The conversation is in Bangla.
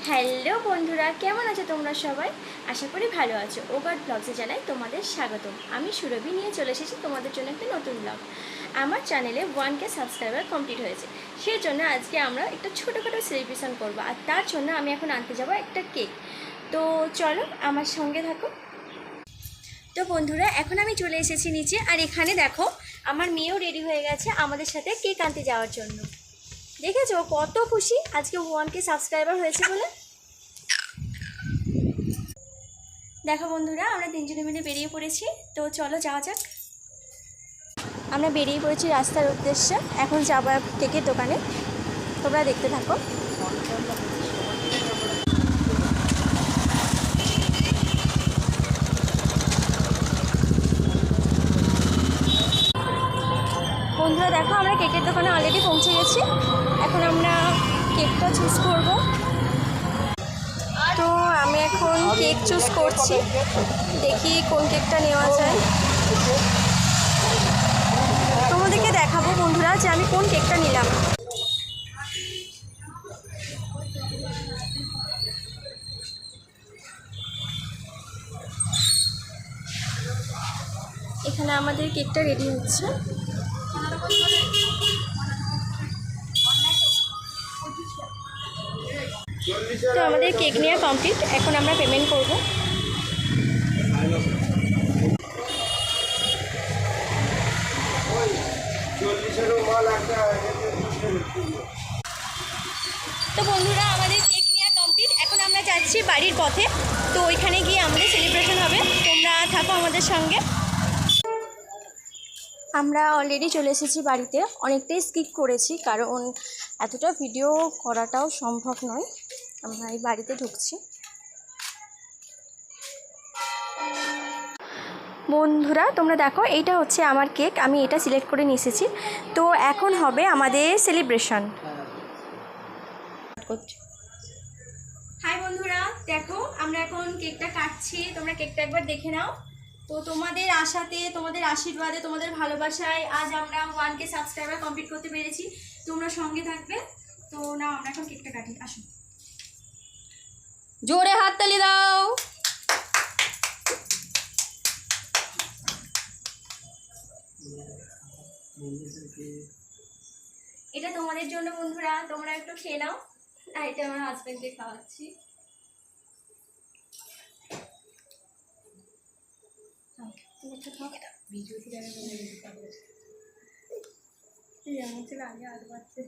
হ্যালো বন্ধুরা, কেমন আছো তোমরা সবাই? আশা করি ভালো আছো। ওগার্ড ব্লগসে জানাই তোমাদের স্বাগতম। আমি সুরভি নিয়ে চলে এসেছি তোমাদের জন্য একটা নতুন ব্লগ। আমার চ্যানেলে 1K সাবস্ক্রাইবার কমপ্লিট হয়েছে, সেই জন্য আজকে আমরা একটা ছোটোখাটো সেলিব্রেশন করবো। আর তার জন্য আমি এখন আনতে যাবো একটা কেক। তো চলো আমার সঙ্গে থাকো। তো বন্ধুরা, এখন আমি চলে এসেছি নিচে, আর এখানে দেখো আমার মেয়েও রেডি হয়ে গেছে আমাদের সাথে কেক আনতে যাওয়ার জন্য। দেখেছো কত খুশি আজকে 1K সাবস্ক্রাইবার হয়েছে বলে। দেখো বন্ধুরা, আমরা তিনজনে মিলে বেরিয়ে পড়েছি। তো চলো যাওয়া যাক। আমরা বেরিয়ে পড়েছি রাস্তার উদ্দেশ্যে, এখন যাবো কেকের দোকানে। তোমরা দেখতে থাকো। বন্ধুরা দেখো, আমরা কেকের দোকানে অলরেডি পৌঁছে গেছি। এখন আমরা কেকটা চুজ করব। তো আমি এখন কেক চুজ করছি, দেখি কোন কেকটা নেওয়া যায়। তোমাদেরকে দেখাবো বন্ধুরা যে আমি কোন কেকটা নিলাম। এখানে আমাদের কেকটা রেডি হচ্ছে। তো আমাদের কেক নেওয়া কমপ্লিট, এখন আমরা পেমেন্ট করব। তো বন্ধুরা, আমাদের কেক নেওয়া কমপ্লিট, এখন আমরা যাচ্ছি বাড়ির পথে। তো ওইখানে গিয়ে আমাদের সেলিব্রেশন হবে, তোমরা থাকো আমাদের সঙ্গে। আমরা অলরেডি চলে এসেছি বাড়িতে। অনেকটাই স্কিপ করেছি, কারণ এতটা ভিডিও করাটাও সম্ভব নয়। আমরা এই বাড়িতে ঢুকছি। বন্ধুরা তোমরা দেখো, এইটা হচ্ছে আমার কেক, আমি এটা সিলেক্ট করে নিয়ে এসেছি। তো এখন হবে আমাদের সেলিব্রেশন। হাই বন্ধুরা, দেখো আমরা এখন কেকটা কাটছি। তোমরা কেকটা একবার দেখে নাও। তো তোমাদের আশাতে, তোমাদের আশীর্বাদে, তোমাদের ভালোবাসায় আজ আমরা 1K সাবস্ক্রাইবার কমপ্লিট করতে পেরেছি। তোমরা সঙ্গে থাকবে। তো না, আমরা এখন কেকটা কাটি, আসো। জোরে হাততালি দাও। এটা তোমাদের জন্য বন্ধুরা, তোমরা একটু খেয়ে নাও। আর এটা আমার হাজব্যান্ডকে খাওয়াচ্ছি। আমার ছেলে আগে আগে পাচ্ছে।